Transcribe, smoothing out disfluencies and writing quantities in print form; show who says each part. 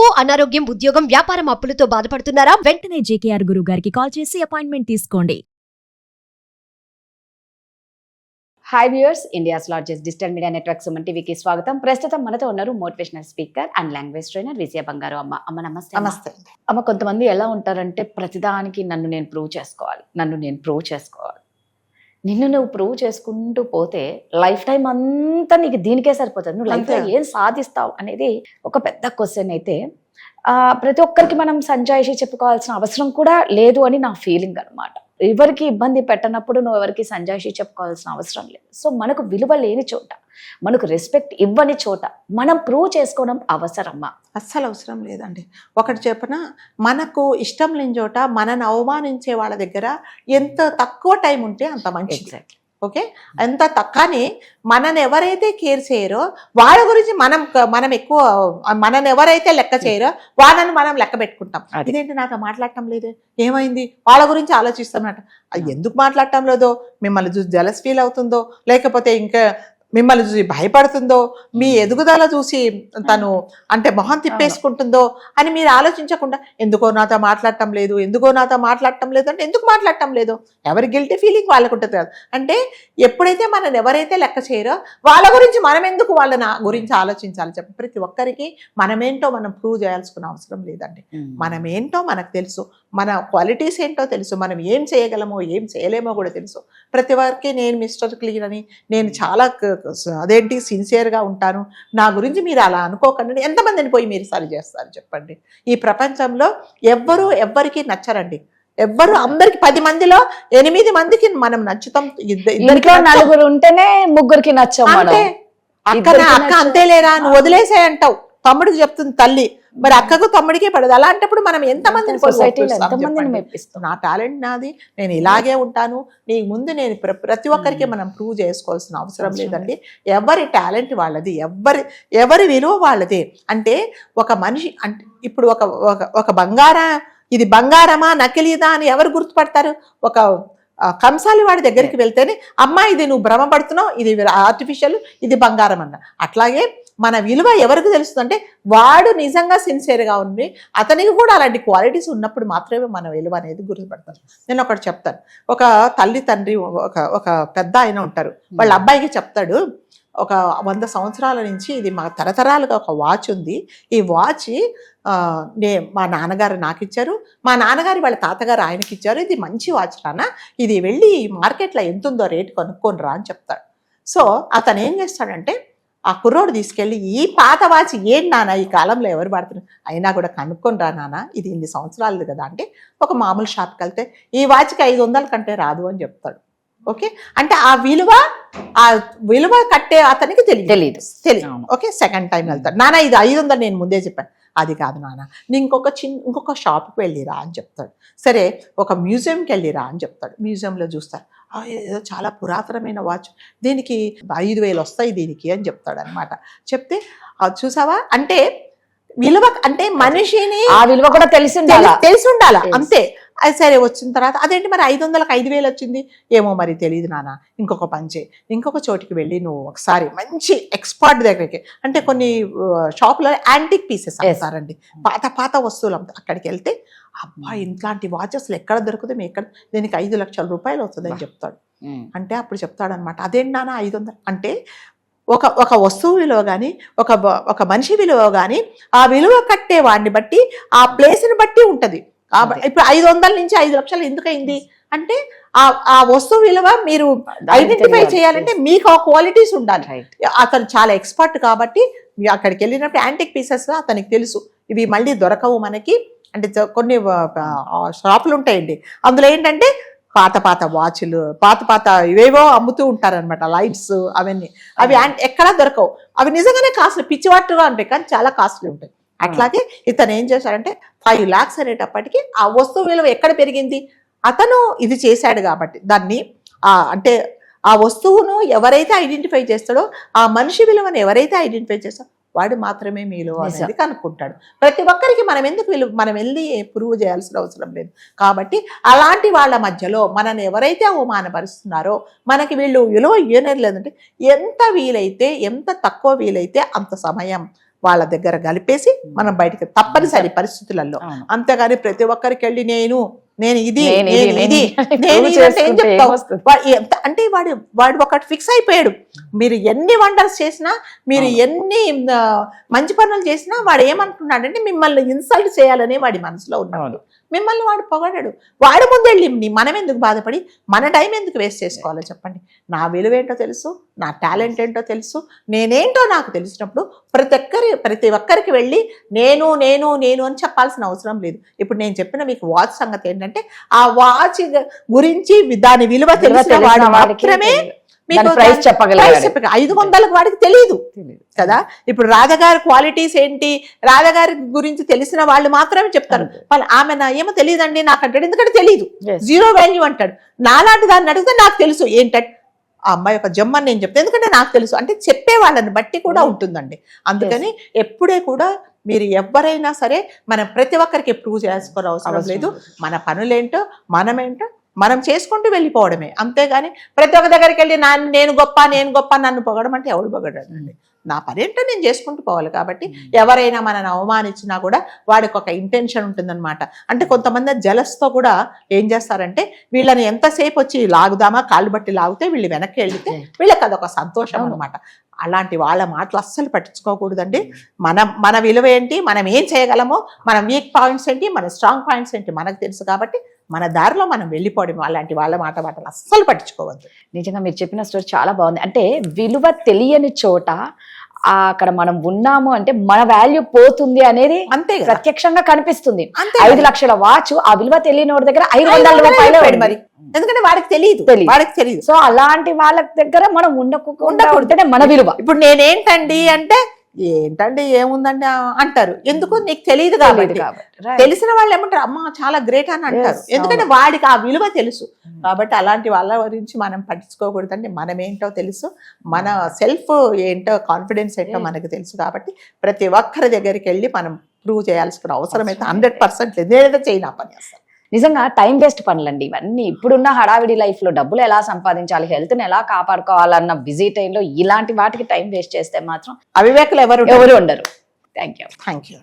Speaker 1: అప్పు, అనారోగ్యం, ఉద్యోగం, వ్యాపారం అప్పులతో బాధపడుతున్నారా?
Speaker 2: వెంటనే జేకేఆర్ గురువు గారికి కాల్ చేసి అపాయింట్మెంట్ తీసుకోండి.
Speaker 3: Hi viewers, India's largest digital media network Suman టీవీకి స్వాగతం. ప్రస్తుతం మనతో ఉన్నారు motivational speaker and language trainer Vijaya Bangaru Amma. అమ్మ నమస్తే.
Speaker 4: నమస్తే.
Speaker 3: అమ్మ, కొంతమంది ఎలా ఉంటారంటే ప్రతిదానికి నన్ను నేను ప్రూవ్ చేసుకోవాలి, నిన్ను నువ్వు ప్రూవ్ చేసుకుంటూ పోతే లైఫ్ టైం అంతా నీకు దీనికే సరిపోతుంది. నువ్వు లైఫ్లో ఏం సాధిస్తావు అనేది ఒక పెద్ద క్వశ్చన్ అయితే ప్రతి ఒక్కరికి మనం సంజాయిషి చెప్పుకోవాల్సిన అవసరం కూడా లేదు అని నా ఫీలింగ్ అనమాట. ఎవరికి ఇబ్బంది పెట్టనప్పుడు నువ్వు ఎవరికి సంజాయిషి చెప్పుకోవాల్సిన అవసరం లేదు. సో మనకు విలువ లేని చోట, మనకు రెస్పెక్ట్ ఇవ్వని చోట మనం ప్రూవ్ చేసుకోవడం అవసరమా?
Speaker 4: అస్సలు అవసరం లేదండి. ఒకటి చెప్పిన, మనకు ఇష్టం లేని చోట మనని అవమానించే వాళ్ళ దగ్గర ఎంత తక్కువ టైం ఉంటే అంత మంచిది. ఓకే, ఎంత కానీ మనని ఎవరైతే కేర్ చేయరో వాళ్ళ గురించి మనం ఎక్కువ, మనని ఎవరైతే లెక్క చేయరో వాళ్ళని మనం లెక్క పెట్టుకుంటాం. ఇదేంటి నాతో మాట్లాడటం లేదే, ఏమైంది, వాళ్ళ గురించి ఆలోచిస్తామన్నమాట. అది ఎందుకు మాట్లాడటం లేదో, మిమ్మల్ని చూసి జెలస్ ఫీల్ అవుతుందో, లేకపోతే ఇంకా మిమ్మల్ని చూసి భయపడుతుందో, మీ ఎదుగుదల చూసి తను అంటే మొహం తిప్పేసుకుంటుందో అని మీరు ఆలోచించకుండా ఎందుకో నాతో మాట్లాడటం లేదు అంటే ఎందుకు మాట్లాడటం లేదు, ఎవరి గిల్టీ ఫీలింగ్ వాళ్ళకు ఉంటుంది కదా. అంటే ఎప్పుడైతే మనని ఎవరైతే లెక్క చేయరో వాళ్ళ గురించి మనం ఎందుకు వాళ్ళ గురించి ఆలోచించాలి చెప్పి. ప్రతి ఒక్కరికి మనమేంటో మనం ప్రూవ్ చేయాల్సిన అవసరం లేదండి. మనమేంటో మనకు తెలుసు, మన క్వాలిటీస్ ఏంటో తెలుసు, మనం ఏం చేయగలమో ఏం చేయలేమో కూడా తెలుసు. ప్రతి ఒక్కరికి నేను మిస్టర్ క్లీన్ అని, నేను చాలా అదేంటి సిన్సియర్గా ఉంటాను, నా గురించి మీరు అలా అనుకోకండి. ఎంతమందిని పోయి మీరు సరి చేస్తారు చెప్పండి? ఈ ప్రపంచంలో ఎవ్వరికి నచ్చరండి. ఎవ్వరు, అందరికి 10 మందిలో 8 మందికి మనం నచ్చుతాం.
Speaker 3: ఇంట్లో నలుగురు ఉంటేనే ముగ్గురికి నచ్చాం.
Speaker 4: అంటే అక్క అంతే లేరా, నువ్వు వదిలేసే అంటావు. తమ్ముడికి చెప్తుంది తల్లి, మరి అక్కకు తమ్ముడికే పడదు. అలాంటప్పుడు మనం ఎంతమందిని నా టాలెంట్ నాది, నేను ఇలాగే ఉంటాను, నీ ముందు నేను ప్రతి ఒక్కరికి మనం ప్రూవ్ చేసుకోవాల్సిన అవసరం లేదండి. ఎవరి టాలెంట్ వాళ్ళది, ఎవరి విలువ వాళ్ళది. అంటే ఒక మనిషి అంటే ఇప్పుడు ఒక ఇది బంగారమా నకిలీదా అని ఎవరు గుర్తుపడతారు? ఒక కంసాలి వాడి దగ్గరికి వెళ్తేనే అమ్మా ఇది నువ్వు భ్రమపడుతున్నావు, ఇది ఆర్టిఫిషియల్, ఇది బంగారం అన్న. అట్లాగే మన విలువ ఎవరికి తెలుస్తుందంటే వాడు నిజంగా సిన్సియర్గా ఉండి అతనికి కూడా అలాంటి క్వాలిటీస్ ఉన్నప్పుడు మాత్రమే మన విలువ అనేది గుర్తుపడతారు. నేను ఒకటి చెప్తాను. ఒక తల్లి తండ్రి ఒక పెద్ద ఆయన ఉంటారు, వాళ్ళ అబ్బాయికి చెప్తాడు, ఒక 100 సంవత్సరాల నుంచి ఇది మా తరతరాలుగా ఒక వాచ్ ఉంది, ఈ వాచ్ మా నాన్నగారు నాకు ఇచ్చారు, మా నాన్నగారు వాళ్ళ తాతగారు ఆయనకి ఇచ్చారు, ఇది మంచి వాచ్ రానా, ఇది వెళ్ళి మార్కెట్లో ఎంత ఉందో రేటు కొనుక్కొని రా అని చెప్తాడు. సో అతను ఏం చేస్తాడంటే ఆ కుర్రోడు తీసుకెళ్ళి ఈ పాత వాచ్ ఏంటి నాన్న ఈ కాలంలో ఎవరు వాడుతున్నారు, అయినా కూడా కనుక్కొని రా నాన్న, ఇది ఇన్ని సంవత్సరాలు కదా అంటే ఒక మామూలు షాప్కి వెళ్తే ఈ వాచ్కి 500 కంటే రాదు అని చెప్తాడు. ఓకే, అంటే ఆ విలువ కట్టే అతనికి తెలియదు. ఓకే, సెకండ్ టైం వెళ్తాడు, నాన్న ఇది 500 నేను ముందే చెప్పాను, అది కాదు నాన్న నీ ఇంకొక షాప్కి వెళ్ళిరా అని చెప్తాడు. సరే ఒక మ్యూజియంకి వెళ్ళిరా అని చెప్తాడు. మ్యూజియంలో చూస్తారు, ఏదో చాలా పురాతనమైన వాచ్, దీనికి 5,000 వస్తాయి దీనికి అని చెప్తాడు అనమాట. చెప్తే చూసావా, అంటే విలువ అంటే మనిషిని
Speaker 3: ఆ విలువ కూడా తెలిసి
Speaker 4: ఉండాలా అంతే. అది సరే వచ్చిన తర్వాత అదేంటి మరి 500కి 5,000 వచ్చింది, ఏమో మరి తెలియదు నాన్న, ఇంకొక పని చేయి, ఇంకొక చోటికి వెళ్ళి నువ్వు ఒకసారి మంచి ఎక్స్పర్ట్ దగ్గరికి, అంటే కొన్ని షాపులో యాంటిక్ పీసెస్ అమ్ముతారండి, పాత వస్తువులు అమ్ముతారు, అక్కడికి వెళ్తే అబ్బా ఇట్లాంటి వాచ్ అసలు ఎక్కడ దొరుకుతాయి, ఎక్కడ, దీనికి 5 లక్షల రూపాయలు వస్తుంది అని చెప్తాడు. అంటే అప్పుడు చెప్తాడు అనమాట, అదేంటి నాన్న 500 అంటే ఒక వస్తువు విలువ కానీ ఒక మనిషి విలువ కానీ ఆ విలువ కట్టే వాడిని బట్టి ఆ ప్లేస్ని బట్టి ఉంటుంది. ఇప్పుడు 500 నుంచి 5 లక్షలు ఎందుకు అయింది అంటే ఆ వస్తువు విలువ మీరు ఐడెంటిఫై చేయాలంటే మీకు ఆ క్వాలిటీస్ ఉండాలి. అతను చాలా ఎక్స్పర్ట్ కాబట్టి అక్కడికి వెళ్ళినప్పుడు యాంటిక్ పీసెస్ అతనికి తెలుసు, ఇవి మళ్ళీ దొరకవు మనకి. అంటే కొన్ని షాపులు ఉంటాయండి, అందులో ఏంటంటే పాత వాచ్లు, పాత ఇవేవో అమ్ముతూ ఉంటారనమాట, లైట్స్ అవన్నీ, అవి ఎక్కడా దొరకవు, అవి నిజంగానే కాస్ట్లీ, పిచ్చివాటుగా ఉంటాయి కానీ చాలా కాస్ట్లీ ఉంటాయి. అట్లాగే ఇతను ఏం చేశాడంటే 5 lakhs అనేటప్పటికీ ఆ వస్తువు విలువ ఎక్కడ పెరిగింది, అతను ఇది చేశాడు కాబట్టి దాన్ని అంటే ఆ వస్తువును ఎవరైతే ఐడెంటిఫై చేస్తాడో, ఆ మనిషి విలువను ఎవరైతే ఐడెంటిఫై చేస్తాడో వాడు మాత్రమే మీలో అనేది కనుక్కుంటాడు. ప్రతి ఒక్కరికి మనం వెళ్ళి ప్రూవ్ చేయాల్సిన అవసరం లేదు. కాబట్టి అలాంటి వాళ్ళ మధ్యలో మనని ఎవరైతే అవమానపరుస్తున్నారో మనకి వీళ్ళు విలువ ఇవ్వలేదు లేదంటే ఎంత తక్కువ వీలైతే అంత సమయం వాళ్ళ దగ్గర కలిపేసి మనం బయటికి తప్పనిసరి పరిస్థితులలో.
Speaker 3: అవును.
Speaker 4: అంతేగాని ప్రతి ఒక్కరికి వెళ్ళి నేను ఇది
Speaker 3: నేను ఇది,
Speaker 4: నేను ఇది
Speaker 3: నేను
Speaker 4: నేను
Speaker 3: ఇది
Speaker 4: ఇది అంటే ఏం
Speaker 3: చేసుకుంటే
Speaker 4: చెప్తావు?
Speaker 3: ఏమొస్తుంది?
Speaker 4: అంటే వాడు ఒకటి ఫిక్స్ అయిపోయాడు. మీరు ఎన్ని వండర్స్ చేసినా, మీరు ఎన్ని మంచి పనులు చేసినా వాడు ఏమనుకున్నాడంటే మిమ్మల్ని ఇన్సల్ట్ చేయాలనే వాడి మనసులో ఉన్నాడు. మిమ్మల్ని వాడు పొగడాడు. వాడు ముందెళ్ళి మనం ఎందుకు బాధపడి మన టైం ఎందుకు వేస్ట్ చేసుకోవాలో చెప్పండి. నా విలువ ఏంటో తెలుసు, నా టాలెంట్ ఏంటో తెలుసు, నేనేంటో నాకు తెలిసినప్పుడు ప్రతి ఒక్కరికి వెళ్ళి నేను నేను నేను అని చెప్పాల్సిన అవసరం లేదు. ఇప్పుడు నేను చెప్పిన మీకు వాచ్ సంగతి ఏంటంటే, ఆ వాచ్ గురించి దాని విలువ తెలిసిన వాడు మాత్రమే
Speaker 3: ప్రైస్ చెప్పగలిగాడు.
Speaker 4: 500లకు వాడికి తెలియదు కదా. ఇప్పుడు రాధగారి క్వాలిటీస్ ఏంటి, రాధగారి గురించి తెలిసిన వాళ్ళు మాత్రమే చెప్తారు. ఆమె నా ఏమో తెలియదండి నాకు అంటాడు, ఎందుకంటే తెలియదు, జీరో వాల్యూ అంటాడు. నాలాంటి దాన్ని అడిగితే నాకు తెలుసు ఏంటంటే ఆ అమ్మాయి ఒక జమ్మని నేను చెప్తాను, ఎందుకంటే నాకు తెలుసు. అంటే చెప్పే వాళ్ళని బట్టి కూడా ఉంటుందండి. అందుకని ఎప్పుడే కూడా మీరు ఎవరైనా సరే మనం ప్రతి ఒక్కరికి ప్రూవ్ చేసుకోవడం అవసరం లేదు. మన పనులేంటో మనమేంటో మనం చేసుకుంటూ వెళ్ళిపోవడమే. అంతేగాని ప్రతి ఒక్క దగ్గరికి వెళ్ళి నేను గొప్ప నన్ను పొగడం అంటే ఎవడు పొగడండి. నా పని ఏంటో నేను చేసుకుంటూ పోవాలి. కాబట్టి ఎవరైనా మనని అవమానించినా కూడా వాడికి ఒక ఇంటెన్షన్ ఉంటుందన్నమాట. అంటే కొంతమంది జలస్తో కూడా ఏం చేస్తారంటే వీళ్ళని ఎంతసేపు వచ్చి లాగుదామా, కాళ్ళు బట్టి లాగితే వీళ్ళు వెనక్కి వెళ్తే వీళ్ళకి అదొక సంతోషం అనమాట. అలాంటి వాళ్ళ మాటలు అస్సలు పట్టించుకోకూడదండి. మన విలువ ఏంటి, మనం ఏం చేయగలమో, మన వీక్ పాయింట్స్ ఏంటి, మన స్ట్రాంగ్ పాయింట్స్ ఏంటి మనకు తెలుసు. కాబట్టి మన దారిలో మనం వెళ్ళిపోవడం. అలాంటి వాళ్ళ మాటలు అస్సలు పట్టించుకోవద్దు.
Speaker 3: నిజంగా మీరు చెప్పిన స్టోరీ చాలా బాగుంది. అంటే విలువ తెలియని చోట అక్కడ మనం ఉన్నాము అంటే మన వాల్యూ పోతుంది అనేది
Speaker 4: అంతే
Speaker 3: ప్రత్యక్షంగా కనిపిస్తుంది.
Speaker 4: అంతే.
Speaker 3: 5 లక్షల వాచ్ ఆ విలువ తెలియని వాడి దగ్గర 500 రూపాయలు
Speaker 4: మరి, ఎందుకంటే వాడికి తెలియదు.
Speaker 3: సో అలాంటి వాళ్ళ దగ్గర మనం ఉండకుండా ఉంటేనే మన విలువ.
Speaker 4: ఇప్పుడు నేనేంటండి అంటే ఏంటండి ఏముందండి అంటారు. ఎందుకు? నీకు తెలియదు కాబట్టి. తెలిసిన వాళ్ళు ఏమంటారు, అమ్మ చాలా గ్రేట్ అని అంటారు. ఎందుకంటే వాడికి ఆ విలువ తెలుసు. కాబట్టి అలాంటి వాళ్ళ గురించి మనం పట్టించుకోకూడదండి. మనం ఏంటో తెలుసు, మన సెల్ఫ్ ఏంటో, కాన్ఫిడెన్స్ ఏంటో మనకు తెలుసు. కాబట్టి ప్రతి ఒక్కరి దగ్గరికి వెళ్ళి మనం ప్రూవ్ చేయాల్సిన అవసరం అయితే 100% లేదు. నేనైతే చేయను ఆ పని అసలు.
Speaker 3: నిజంగా టైం వేస్ట్ పనులండి ఇవన్నీ. ఇప్పుడున్న హడావిడి లైఫ్ లో డబ్బులు ఎలా సంపాదించాలి, హెల్త్ ని ఎలా కాపాడుకోవాలన్న బిజీ టైంలో ఇలాంటి వాటికి టైం వేస్ట్ చేస్తే మాత్రం
Speaker 4: అవివేకులు ఎవరు
Speaker 3: ఉండరు. Thank you.